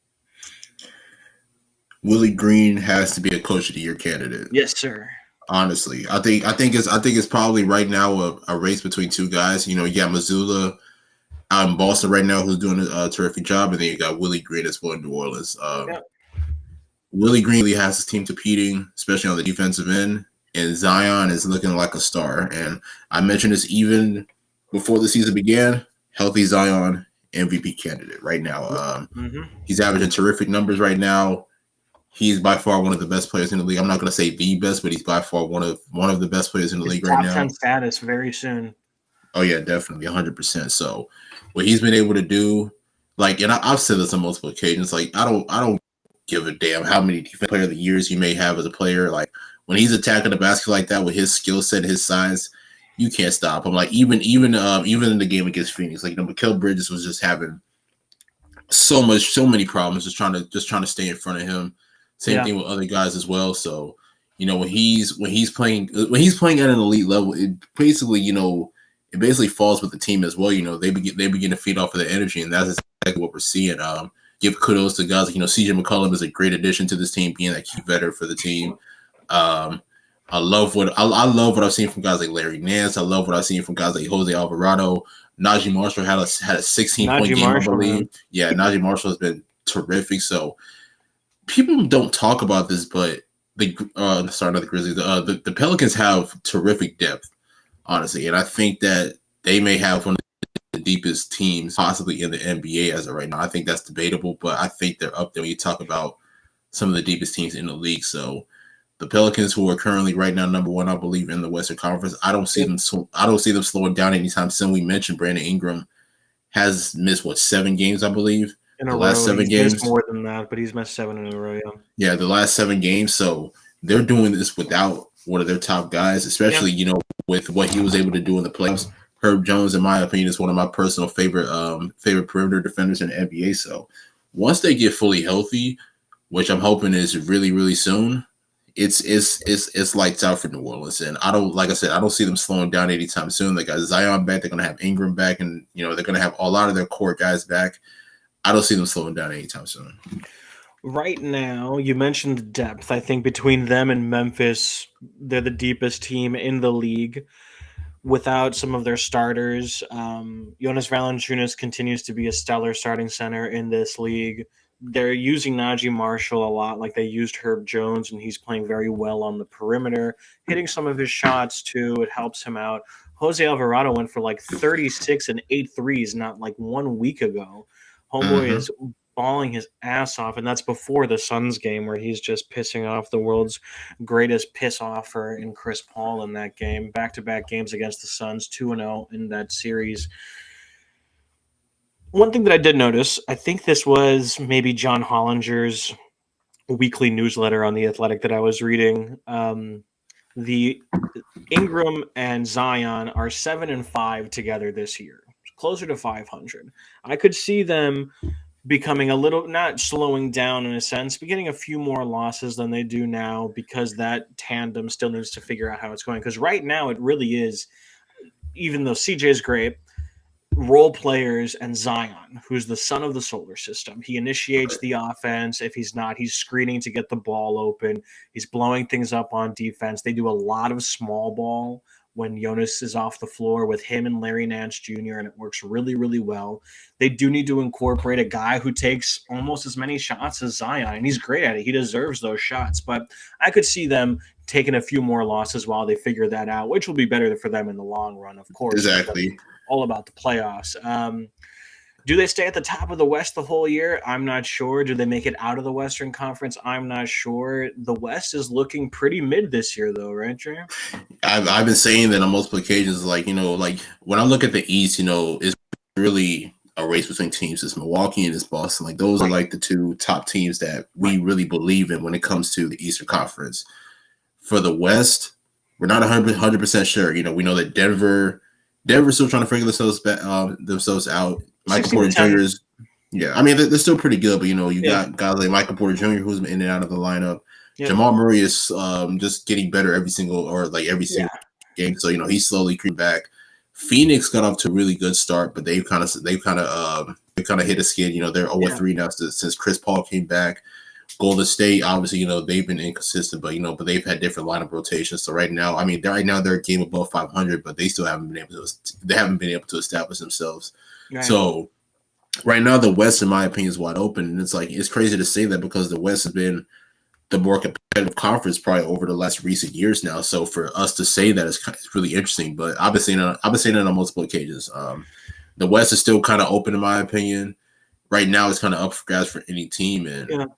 Willie Green has to be a coach of the year candidate. Yes, sir. Honestly, I think it's probably right now a race between two guys. You got Mazzulla out in Boston right now, who's doing a terrific job, and then you got Willie Green as well in New Orleans. Willie Green really has his team competing, especially on the defensive end, and Zion is looking like a star. And I mentioned this even before the season began. Healthy Zion MVP candidate right now. He's averaging terrific numbers right now. He's by far one of the best players in the league. I'm not going to say the best, but he's by far one of the best players in the league right now. Top 10 status very soon. Oh yeah, definitely 100%. So what he's been able to do, and I've said this on multiple occasions, I don't give a damn how many defensive player of the years you may have as a player. When he's attacking the basket like that with his skill set, his size, you can't stop him. Even in the game against Phoenix, Mikal Bridges was just having so many problems just trying to stay in front of him. Same thing with other guys as well. So, when he's playing at an elite level, it basically falls with the team as well. They begin to feed off of the energy, and that's exactly what we're seeing. Give kudos to guys CJ McCollum is a great addition to this team, being that key veteran for the team. I love what I've seen from guys like Larry Nance. I love what I've seen from guys like Jose Alvarado. Najee Marshall had a 16-point game, I believe. Man. Yeah, Najee Marshall has been terrific. So people don't talk about this, but not the Grizzlies. The Pelicans have terrific depth, honestly, and I think that they may have one of the deepest teams possibly in the NBA as of right now. I think that's debatable, but I think they're up there when you talk about some of the deepest teams in the league. So the Pelicans, who are currently right now number 1, I believe, in the Western Conference, I don't see them slowing down anytime soon. We mentioned Brandon Ingram has missed 7 games, I believe. In a row. Last 7 games. Missed more than that, but he's missed 7 in a row. Yeah, the last 7 games. So they're doing this without one of their top guys, especially with what he was able to do in the playoffs. Herb Jones, in my opinion, is one of my personal favorite perimeter defenders in the NBA. So once they get fully healthy, which I'm hoping is really, really soon, it's lights out for New Orleans. And I don't see them slowing down anytime soon. They got Zion back, they're gonna have Ingram back, and they're gonna have a lot of their core guys back. I don't see them slowing down anytime soon. Right now, you mentioned depth. I think between them and Memphis, they're the deepest team in the league. Without some of their starters, Jonas Valanciunas continues to be a stellar starting center in this league. They're using Najee Marshall a lot, like they used Herb Jones, and he's playing very well on the perimeter, hitting some of his shots too. It helps him out. Jose Alvarado went for 36 and 8 threes not 1 week ago. Homeboy is balling his ass off, and that's before the Suns game where he's just pissing off the world's greatest piss offer in Chris Paul in that game. Back-to-back games against the Suns, 2-0 in that series. One thing that I did notice, I think this was maybe John Hollinger's weekly newsletter on The Athletic that I was reading. The Ingram and Zion are 7-5 together this year, closer to 500. I could see them becoming a little, not slowing down in a sense, but getting a few more losses than they do now because that tandem still needs to figure out how it's going. Because right now it really is, even though CJ is great, role players and Zion, who's the son of the solar system. He initiates the offense. If he's not, he's screening to get the ball open. He's blowing things up on defense. They do a lot of small ball when Jonas is off the floor with him and Larry Nance Jr., and it works really, really well. They do need to incorporate a guy who takes almost as many shots as Zion, and he's great at it. He deserves those shots, but I could see them taking a few more losses while they figure that out, which will be better for them in the long run, of course. Exactly. All about the playoffs. Do they stay at the top of the West the whole year? I'm not sure. Do they make it out of the Western Conference? I'm not sure. The West is looking pretty mid this year, though, right, Trey? I've been saying that on multiple occasions. Like when I look at the East, it's really a race between teams. It's Milwaukee and it's Boston. Like those are like the two top teams that we really believe in when it comes to the Eastern Conference. For the West, we're not 100% sure. We know that Denver's still trying to figure themselves out. Michael Porter Jr. is, I mean, they're still pretty good, but you got guys like Michael Porter Jr. who's been in and out of the lineup. Yeah. Jamal Murray is just getting better every single game, so he's slowly creeping back. Phoenix got off to a really good start, but they've kind of hit a skid. They're 0-3 now since Chris Paul came back. Golden State, obviously, they've been inconsistent, but they've had different lineup rotations. So right now, they're a game above 500, but they still haven't been able to establish themselves. Right. So right now, the West, in my opinion, is wide open, and it's crazy to say that because the West has been the more competitive conference probably over the last recent years now. So for us to say that is really interesting. But I've been saying it on multiple occasions. The West is still kind of open, in my opinion. Right now, it's kind of up for grabs for any team, and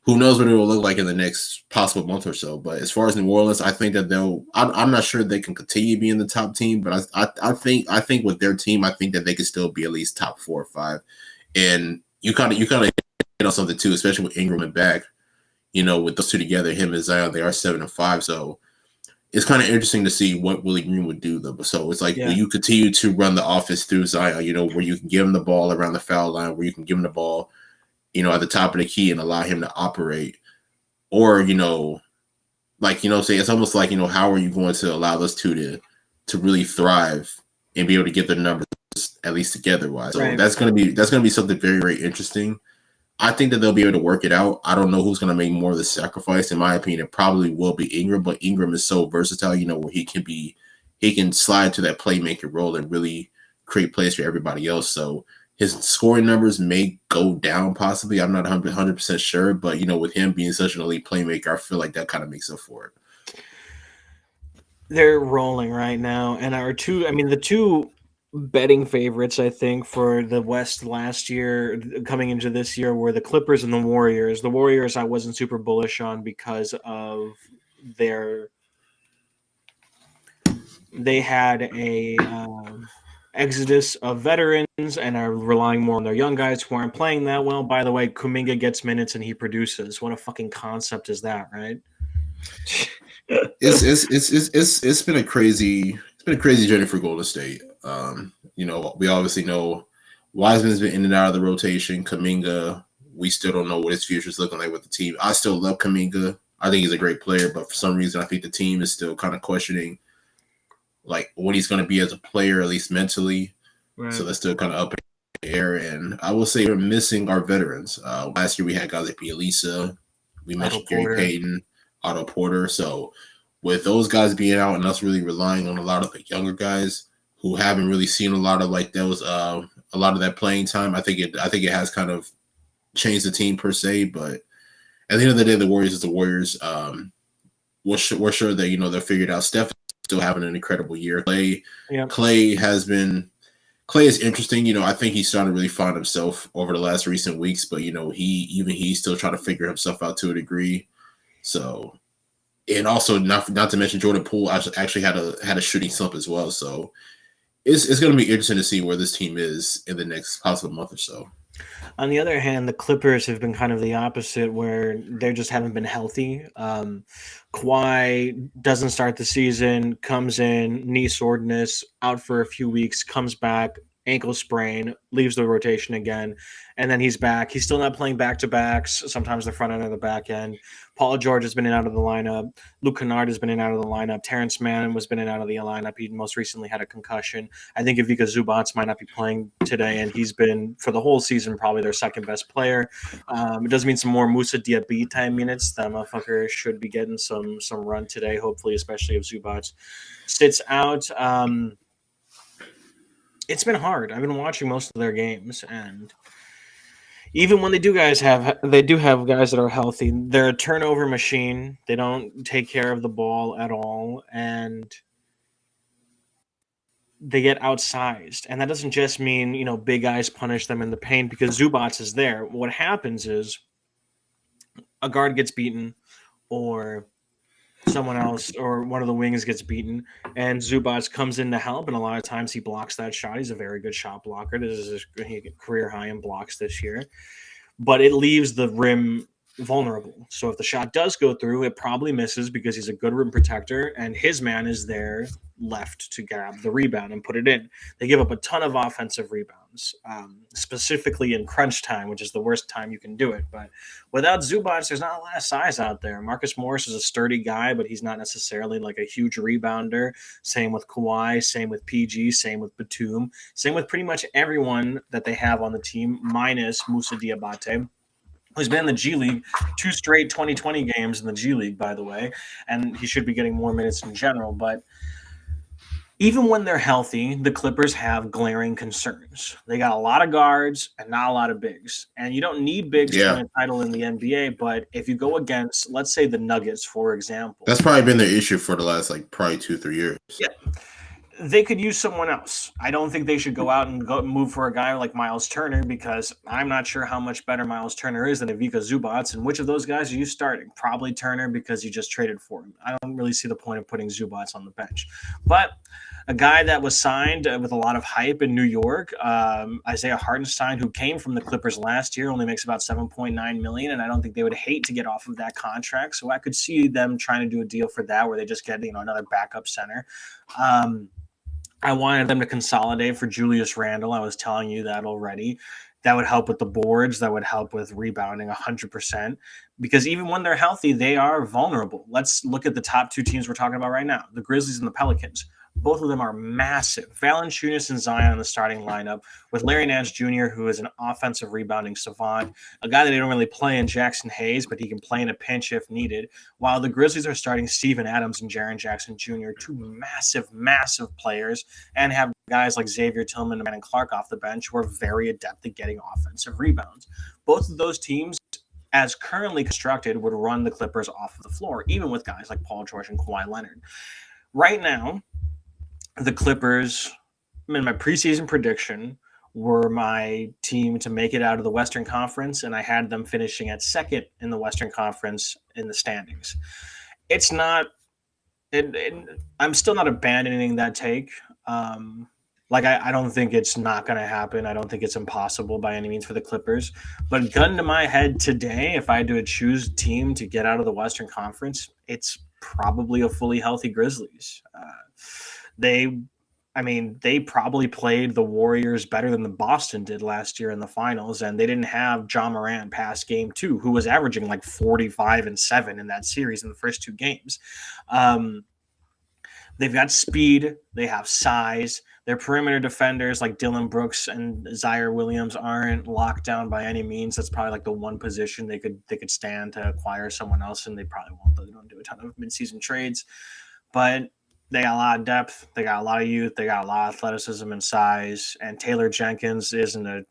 who knows what it will look like in the next possible month or so. But as far as New Orleans, I think that I'm not sure they can continue being the top team, but I think with their team, I think that they could still be at least top 4 or 5. And you kind of hit on something too, especially with Ingram and back. With those two together, him and Zion, they are 7-5. So it's kind of interesting to see what Willie Green would do, though. So it's like, will you continue to run the offense through Zion? Where you can give him the ball around the foul line, where you can give him the ball at the top of the key and allow him to operate, or say it's almost like how are you going to allow those two to really thrive and be able to get their numbers at least together wise. So that's gonna be something very, very interesting. I think that they'll be able to work it out. I don't know who's gonna make more of the sacrifice. In my opinion, it probably will be Ingram, but Ingram is so versatile, where he can slide to that playmaker role and really create plays for everybody else. So his scoring numbers may go down possibly. I'm not 100% sure, but, with him being such an elite playmaker, I feel like that kind of makes up for it. They're rolling right now. And the two betting favorites, I think, for the West last year coming into this year were the Clippers and the Warriors. The Warriors I wasn't super bullish on because of they had a exodus of veterans and are relying more on their young guys who aren't playing that well. By the way, Kuminga gets minutes and he produces. What a fucking concept is that, right? It's been a crazy journey for Golden State. We obviously know Wiseman's been in and out of the rotation. Kuminga, we still don't know what his future is looking like with the team. I still love Kuminga. I think he's a great player, but for some reason, I think the team is still kind of questioning like what he's going to be as a player, at least mentally. Right. So that's still kind of up in the air. And I will say we're missing our veterans. Last year we had guys like Bielisa. We mentioned Gary Payton, Otto Porter. So with those guys being out and us really relying on a lot of the younger guys who haven't really seen a lot of like those, a lot of that playing time, I think it has kind of changed the team per se. But at the end of the day, the Warriors is the Warriors. We're sure that they're figured out. Steph still having an incredible year. Clay is interesting. I think he's starting to really find himself over the last recent weeks, but he's still trying to figure himself out to a degree. So, and also not to mention Jordan Poole actually had a shooting slump as well. So it's going to be interesting to see where this team is in the next possible month or so. On the other hand, the Clippers have been kind of the opposite, where they just haven't been healthy. Kawhi doesn't start the season, comes in, knee soreness, out for a few weeks, comes back, ankle sprain, leaves the rotation again, and then he's back. He's still not playing back-to-backs, sometimes the front end or the back end. Paul George has been in and out of the lineup. Luke Kennard has been in and out of the lineup. Terrence Mann was been in and out of the lineup. He most recently had a concussion. I think Ivica Zubac might not be playing today, and he's been, for the whole season, probably their second-best player. It does mean some more Moussa Diaby minutes. That motherfucker should be getting some run today, hopefully, especially if Zubac sits out. It's been hard. I've been watching most of their games, and even when they do have guys that are healthy, they're a turnover machine. They don't take care of the ball at all, and they get outsized. And that doesn't just mean, big guys punish them in the paint because Zubac is there. What happens is a guard gets beaten, or someone else or one of the wings gets beaten, and Zubac comes in to help, and a lot of times he blocks that shot. He's a very good shot blocker. This is his career high in blocks this year. But it leaves the rim vulnerable. So if the shot does go through, it probably misses because he's a good rim protector, and his man is there left to grab the rebound and put it in. They give up a ton of offensive rebounds, specifically in crunch time, which is the worst time you can do it. But without Zubac, there's not a lot of size out there. Marcus Morris is a sturdy guy, but he's not necessarily like a huge rebounder. Same with Kawhi, same with PG, same with Batum, same with pretty much everyone that they have on the team, minus Moussa Diabate, who's been in the G League 2 straight 2020 games in the G League, by the way, and he should be getting more minutes in general. But even when they're healthy, the Clippers have glaring concerns. They got a lot of guards and not a lot of bigs. And you don't need bigs to win a title in the NBA, but if you go against, let's say, the Nuggets, for example. That's probably been their issue for the last, probably 2-3 years. Yeah. They could use someone else. I don't think they should go out and move for a guy like Miles Turner, because I'm not sure how much better Miles Turner is than Ivica Zubac. And which of those guys are you starting? Probably Turner, because you just traded for him. I don't really see the point of putting Zubac on the bench. But a guy that was signed with a lot of hype in New York, Isaiah Hartenstein, who came from the Clippers last year, only makes about $7.9 million, and I don't think they would hate to get off of that contract. So I could see them trying to do a deal for that, where they just get another backup center. I wanted them to consolidate for Julius Randle. I was telling you that already. That would help with the boards. That would help with rebounding 100%. Because even when they're healthy, they are vulnerable. Let's look at the top 2 teams we're talking about right now, the Grizzlies and the Pelicans. Both of them are massive. Valanciunas and Zion in the starting lineup, with Larry Nance Jr., who is an offensive rebounding savant, a guy that they don't really play in Jackson Hayes, but he can play in a pinch if needed, while the Grizzlies are starting Steven Adams and Jaren Jackson Jr., 2 massive, massive players, and have guys like Xavier Tillman and Clark off the bench who are very adept at getting offensive rebounds. Both of those teams, as currently constructed, would run the Clippers off of the floor, even with guys like Paul George and Kawhi Leonard. Right now, the Clippers, in my preseason prediction, were my team to make it out of the Western Conference, and I had them finishing at second in the Western Conference in the standings. It's not I'm still not abandoning that take. I don't think it's not going to happen. I don't think it's impossible by any means for the Clippers. But gun to my head today, if I had to choose a team to get out of the Western Conference, it's probably a fully healthy Grizzlies. They probably played the Warriors better than the Boston did last year in the finals, and they didn't have Ja Morant past game 2, who was averaging 45 and 7 in that series in the first 2 games. They've got speed. They have size. Their perimeter defenders like Dylan Brooks and Zaire Williams aren't locked down by any means. That's probably the one position they could stand to acquire someone else, and they probably won't. They don't do a ton of midseason trades, but they got a lot of depth. They got a lot of youth. They got a lot of athleticism and size. And Taylor Jenkins isn't a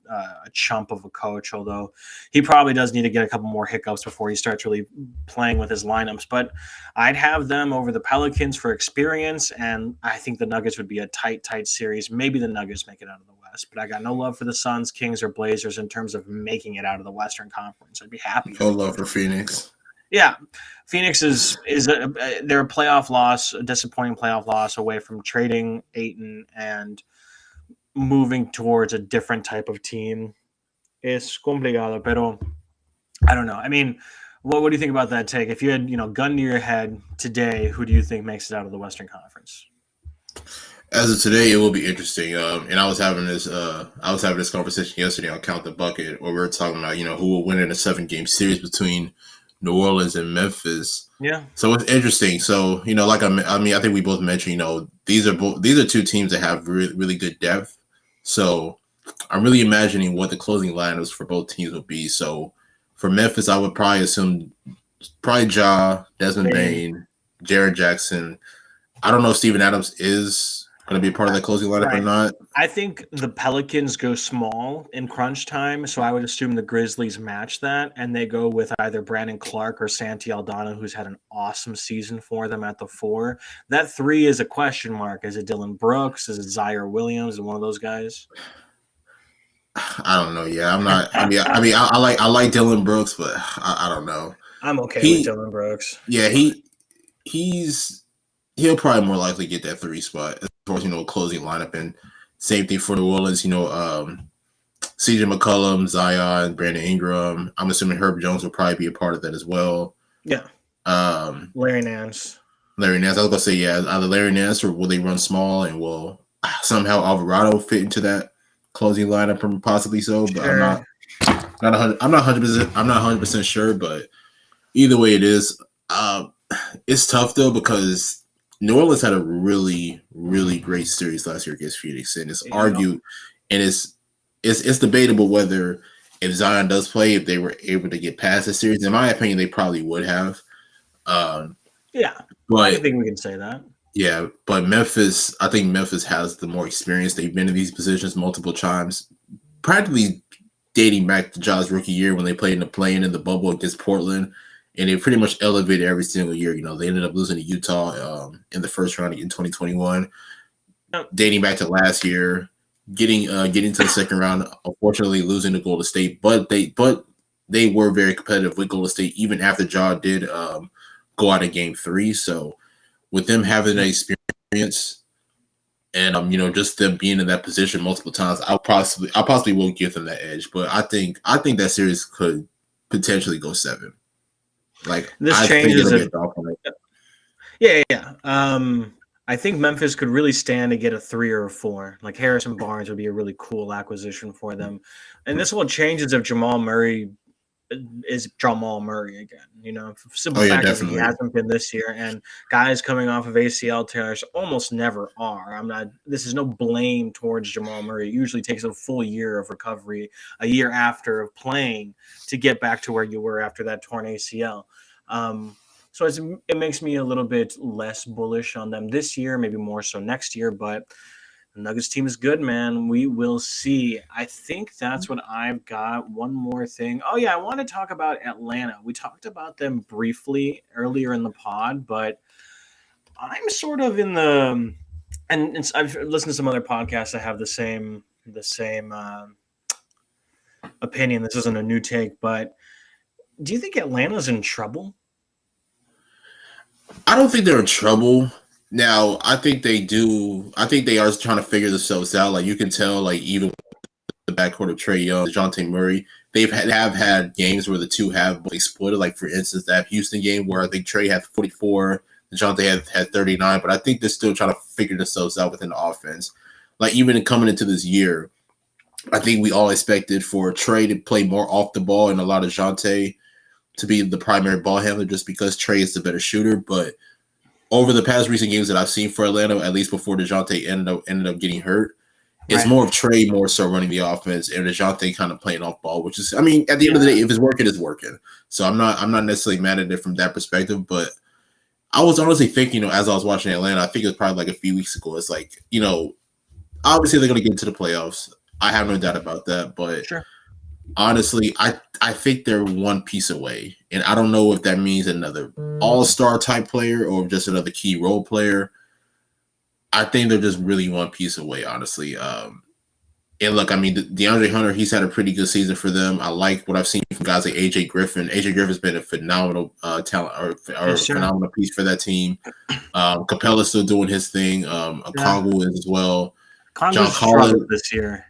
chump of a coach, although he probably does need to get a couple more hiccups before he starts really playing with his lineups. But I'd have them over the Pelicans for experience, and I think the Nuggets would be a tight series. Maybe the Nuggets make it out of the West, but I got no love for the Suns, Kings, or Blazers in terms of making it out of the Western Conference. I'd be happy. No love for Phoenix. Yeah, Phoenix they're a playoff loss, a disappointing playoff loss away from trading Ayton and moving towards a different type of team. Es complicado, pero I don't know. I mean, what do you think about that take? If you had, gun to your head today, who do you think makes it out of the Western Conference? As of today, it will be interesting. And I was having this conversation yesterday on Count the Bucket, where we were talking about who will win in a 7-game series between New Orleans and Memphis. Yeah. So it's interesting. So I think we both mentioned these are two teams that have really good depth. So I'm really imagining what the closing lineups for both teams would be. So for Memphis, I would probably assume Ja, Desmond Bain, Jaren Jackson. I don't know if Steven Adams is going to be a part of that closing lineup or not. I think the Pelicans go small in crunch time, so I would assume the Grizzlies match that, and they go with either Brandon Clark or Santi Aldana, who's had an awesome season for them at the 4. That 3 is a question mark. Is it Dylan Brooks? Is it Zaire Williams? Is it one of those guys? I don't know. Yeah, I'm not. I like Dylan Brooks, but I don't know. I'm okay with Dylan Brooks. Yeah, he'll probably more likely get that 3 spot as far as closing lineup, and same thing for New Orleans. CJ McCollum, Zion, Brandon Ingram. I'm assuming Herb Jones will probably be a part of that as well. Yeah. Larry Nance. I was gonna say either Larry Nance or will they run small and will somehow Alvarado fit into that closing lineup, possibly so, but sure. I'm not 100% sure, but either way it is. It's tough though because New Orleans had a really, really great series last year against Phoenix, and it's argued, and it's debatable whether if Zion does play, if they were able to get past the series. In my opinion, they probably would have. But I think we can say that. Yeah, but I think Memphis has the more experience. They've been in these positions multiple times, practically dating back to Ja's rookie year when they played in the play-in the bubble against Portland. And they pretty much elevated every single year. They ended up losing to Utah in the first round in 2021, dating back to last year, getting to the second round. Unfortunately, losing to Golden State, but they were very competitive with Golden State even after Ja did go out in Game 3. So with them having that experience and just them being in that position multiple times, I possibly will give them that edge. But I think that series could potentially go 7. This changes it. Yeah. I think Memphis could really stand to get a 3 or a 4. Like Harrison Barnes would be a really cool acquisition for them. And this will changes if Jamal Murray is Jamal Murray again. Simple fact is he hasn't been this year, and guys coming off of ACL tears almost never are. This is no blame towards Jamal Murray. It usually takes a full year of recovery, a year after of playing, to get back to where you were after that torn ACL. So it makes me a little bit less bullish on them this year, maybe more so next year, but the Nuggets team is good, man. We will see. I think that's what I've got. One more thing. Oh, yeah, I want to talk about Atlanta. We talked about them briefly earlier in the pod, but I'm sort of in the – and I've listened to some other podcasts that have the same opinion. This isn't a new take, but do you think Atlanta's in trouble? I don't think they're in trouble. Now, I think they do. I think they are trying to figure themselves out. Like you can tell, even the backcourt of Trae Young, DeJounte Murray, have had games where the two have exploited. Like for instance, that Houston game where I think Trae had 44, DeJounte had 39. But I think they're still trying to figure themselves out within the offense. Like even coming into this year, I think we all expected for Trae to play more off the ball and a lot of DeJounte to be the primary ball handler, just because Trae is the better shooter, but over the past recent games that I've seen for Atlanta, at least before DeJounte ended up getting hurt, it's more of Trae more so running the offense and DeJounte kind of playing off ball, which is, at the end of the day, if it's working, it's working. So I'm not necessarily mad at it from that perspective, but I was honestly thinking, as I was watching Atlanta, I think it was probably like a few weeks ago, it's like, obviously they're going to get into the playoffs. I have no doubt about that, but honestly, I think they're one piece away, and I don't know if that means another all-star type player or just another key role player. I think they're just really one piece away, honestly. And look, DeAndre Hunter, he's had a pretty good season for them. I like what I've seen from guys like AJ Griffin. AJ Griffin's been a phenomenal talent or phenomenal piece for that team. Capella's still doing his thing. Okongwu is as well. John Collins this year.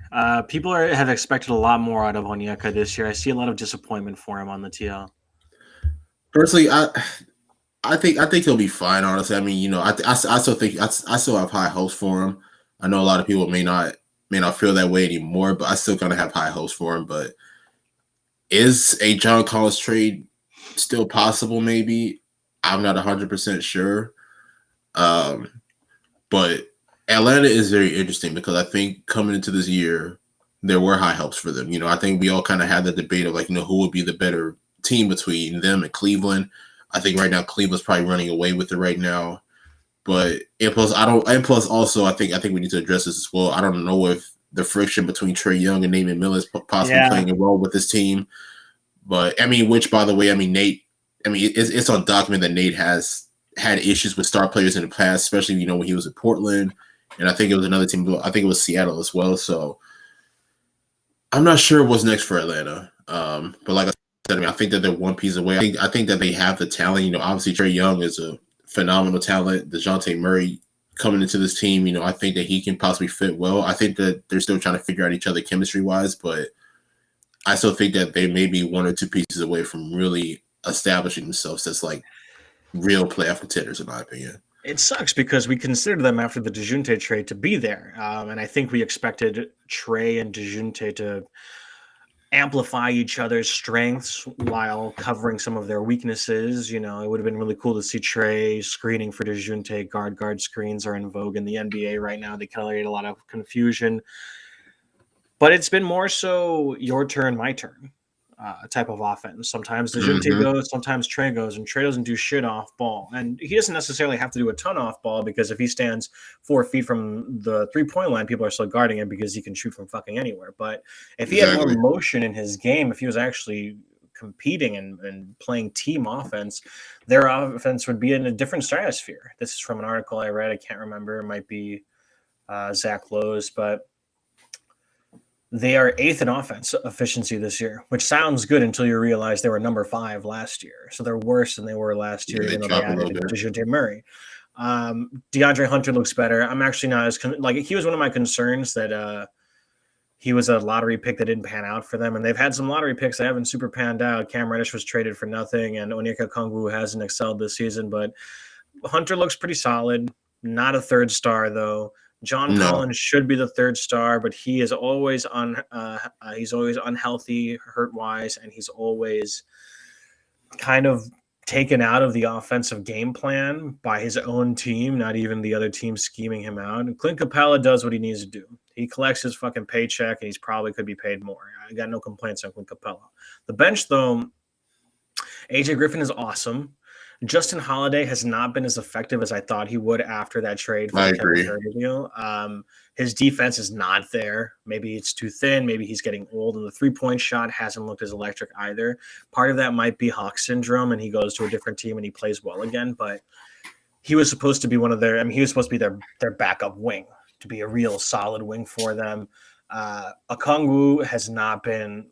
People have expected a lot more out of Onyeka this year. I see a lot of disappointment for him on the TL. Personally, I think he'll be fine. Honestly, I still have high hopes for him. I know a lot of people may not feel that way anymore, but I still kind of have high hopes for him. But is a John Collins trade still possible? Maybe. I'm not 100% sure. But Atlanta is very interesting because I think coming into this year, there were high hopes for them. I think we all kind of had the debate of who would be the better team between them and Cleveland. I think right now Cleveland's probably running away with it right now. But and plus also I think we need to address this as well. I don't know if the friction between Trae Young and Nate Miller is possibly playing a role with this team. But which by the way, Nate, it's on document that Nate has had issues with star players in the past, especially when he was in Portland, and I think it was another team. I think it was Seattle as well. So I'm not sure what's next for Atlanta. But like I said, I think that they're one piece away. I think that they have the talent. Obviously Trae Young is a phenomenal talent. DeJounte Murray coming into this team, I think that he can possibly fit well. I think that they're still trying to figure out each other chemistry wise, but I still think that they may be one or two pieces away from really establishing themselves as real playoff contenders, in my opinion. It sucks because we considered them after the DeJounte trade to be there. And I think we expected Trae and DeJounte to amplify each other's strengths while covering some of their weaknesses. It would have been really cool to see Trae screening for DeJounte. Guard screens are in vogue in the NBA right now. They create a lot of confusion. But it's been more so your turn, my turn type of offense. Sometimes DeJounte goes, sometimes Trae goes, and Trae doesn't do shit off ball. And he doesn't necessarily have to do a ton off ball because if he stands 4 feet from the 3-point line, people are still guarding him because he can shoot from fucking anywhere. But if he had more motion in his game, if he was actually competing and playing team offense, their offense would be in a different stratosphere. This is from an article I read. I can't remember. It might be Zach Lowe's, but they are 8th in offense efficiency this year, which sounds good until you realize they were number 5 last year. So they're worse than they were last year, even though they added DeJounte Murray. DeAndre Hunter looks better. I'm actually not as he was one of my concerns that he was a lottery pick that didn't pan out for them, and they've had some lottery picks that haven't super panned out. Cam Reddish was traded for nothing, and Onyeka Okongwu hasn't excelled this season, but Hunter looks pretty solid. Not a 3rd star though. John Collins should be the 3rd star, but he is always he's always unhealthy, hurt-wise, and he's always kind of taken out of the offensive game plan by his own team, not even the other team scheming him out. And Clint Capella does what he needs to do. He collects his fucking paycheck, and he's probably could be paid more. I got no complaints on Clint Capella. The bench, though, AJ Griffin is awesome. Justin Holiday has not been as effective as I thought he would after that trade for the Kevin Huerter deal. His defense is not there. Maybe it's too thin. Maybe he's getting old, and the 3-point shot hasn't looked as electric either. Part of that might be Hawk syndrome, and he goes to a different team and he plays well again. But he was supposed to be he was supposed to be their backup wing, to be a real solid wing for them. Okongwu has not been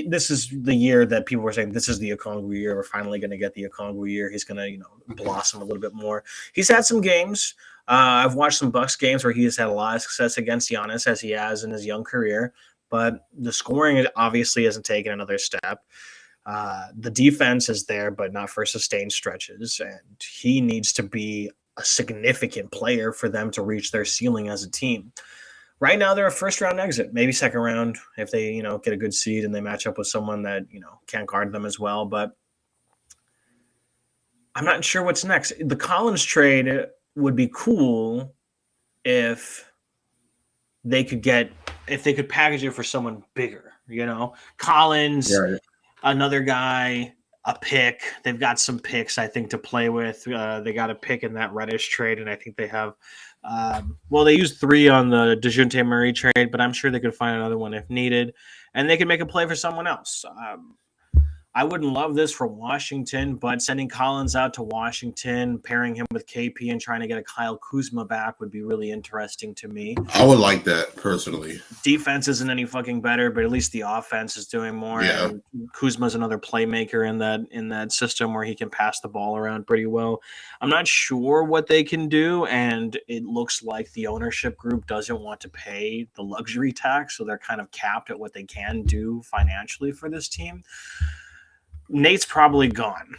this is the year that people were saying this is the Okongwu year. We're finally going to get the Okongwu year. He's going to blossom a little bit more. He's had some games. I've watched some Bucks games where he has had a lot of success against Giannis as he has in his young career, but the scoring obviously hasn't taken another step. The defense is there, but not for sustained stretches, and he needs to be a significant player for them to reach their ceiling as a team. Right now, they're a 1st-round exit, maybe 2nd round if they, get a good seed and they match up with someone that, can't guard them as well. But I'm not sure what's next. The Collins trade would be cool if they could package it for someone bigger, Collins, another guy, a pick. They've got some picks, I think, to play with. They got a pick in that Reddish trade, and I think they have they used 3 on the DeJounte Murray trade, but I'm sure they could find another one if needed, and they could make a play for someone else. I wouldn't love this for Washington, but sending Collins out to Washington, pairing him with KP and trying to get a Kyle Kuzma back would be really interesting to me. I would like that personally. Defense isn't any fucking better, but at least the offense is doing more. Yeah. And Kuzma's another playmaker in that system where he can pass the ball around pretty well. I'm not sure what they can do, and it looks like the ownership group doesn't want to pay the luxury tax, so they're kind of capped at what they can do financially for this team. Nate's probably gone.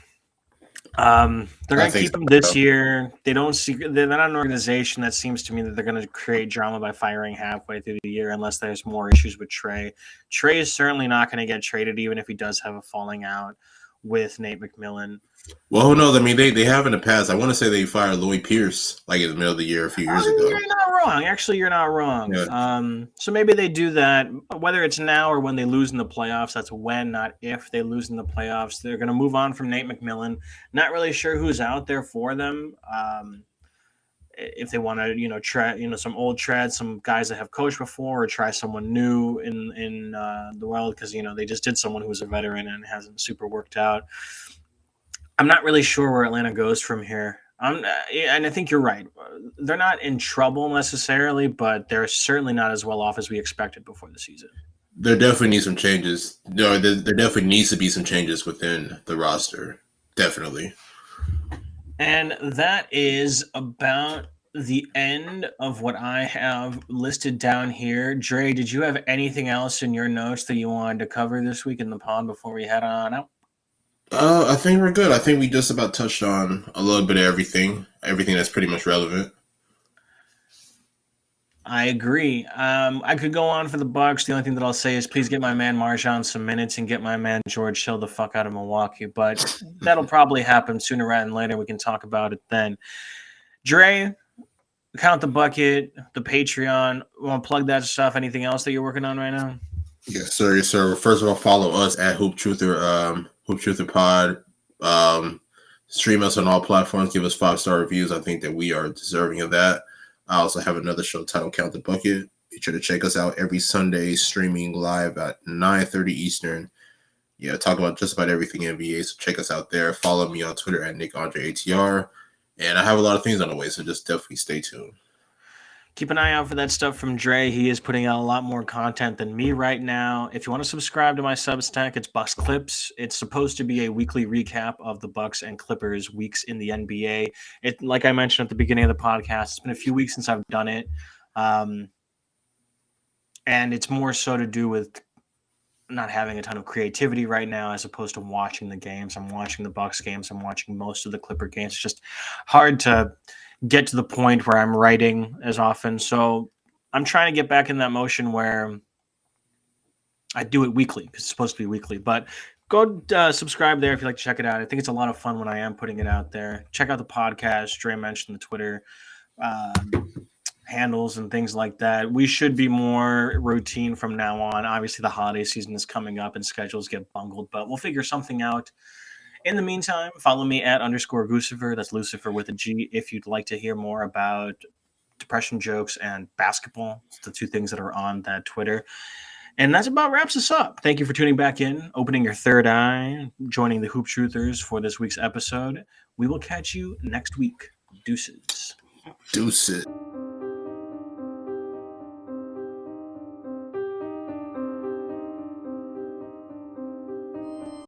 They're I going to think keep him this so. year. They're not an organization that seems to me that they're going to create drama by firing halfway through the year unless there's more issues with Trey. Trey is certainly not going to get traded, even if he does have a falling out with Nate McMillan. Well, who knows? I mean, they have in the past. I want to say they fired Lloyd Pierce like in the middle of the year a few years ago. You're not wrong. Actually, you're not wrong. Yeah. So maybe they do that, whether it's now or when they lose in the playoffs. That's when, not if, they lose in the playoffs. They're going to move on from Nate McMillan. Not really sure who's out there for them. If they want to, try, some old treads, some guys that have coached before, or try someone new in the world, because they just did someone who was a veteran and hasn't super worked out. I'm not really sure where Atlanta goes from here. And I think you're right. They're not in trouble necessarily, but they're certainly not as well off as we expected before the season. There definitely needs some changes. No, there definitely needs to be some changes within the roster. Definitely. And that is about the end of what I have listed down here. Dre, did you have anything else in your notes that you wanted to cover this week in the pod before we head on out? I think we're good. I think we just about touched on a little bit of everything that's pretty much relevant. I agree. I could go on for the Bucks. The only thing that I'll say is please get my man Marjan some minutes and get my man George Hill the fuck out of Milwaukee. But that'll probably happen sooner rather than later. We can talk about it then. Dre, Count the Bucket, the Patreon. Want to plug that stuff? Anything else that you're working on right now? Yes, sir. Yes, sir. First of all, follow us at Hoop Truther Pod. Stream us on all platforms. Give us 5-star reviews. I think that we are deserving of that. I also have another show titled Count the Bucket. Be sure to check us out every Sunday, streaming live at 9:30 Eastern. Yeah, talk about just about everything NBA. So check us out there. Follow me on Twitter at NickAndreATR. And I have a lot of things on the way, so just definitely stay tuned. Keep an eye out for that stuff from Dre. He is putting out a lot more content than me right now. If you want to subscribe to my Substack, it's Bucks Clips. It's supposed to be a weekly recap of the Bucks and Clippers weeks in the NBA. Like I mentioned at the beginning of the podcast, it's been a few weeks since I've done it. And it's more so to do with not having a ton of creativity right now as opposed to watching the games. I'm watching the Bucks games. I'm watching most of the Clipper games. It's just hard to get to the point where I'm writing as often. So I'm trying to get back in that motion where I do it weekly because it's supposed to be weekly. But go subscribe there if you'd like to check it out. I think it's a lot of fun when I am putting it out there. Check out the podcast. Dre mentioned the Twitter handles and things like that. We should be more routine from now on. Obviously, the holiday season is coming up and schedules get bungled, but we'll figure something out. In the meantime, follow me at _Gucifer. That's Lucifer with a G. If you'd like to hear more about depression jokes and basketball, it's the two things that are on that Twitter. And that's about wraps us up. Thank you for tuning back in, opening your third eye, joining the Hoop Truthers for this week's episode. We will catch you next week. Deuces. Deuces.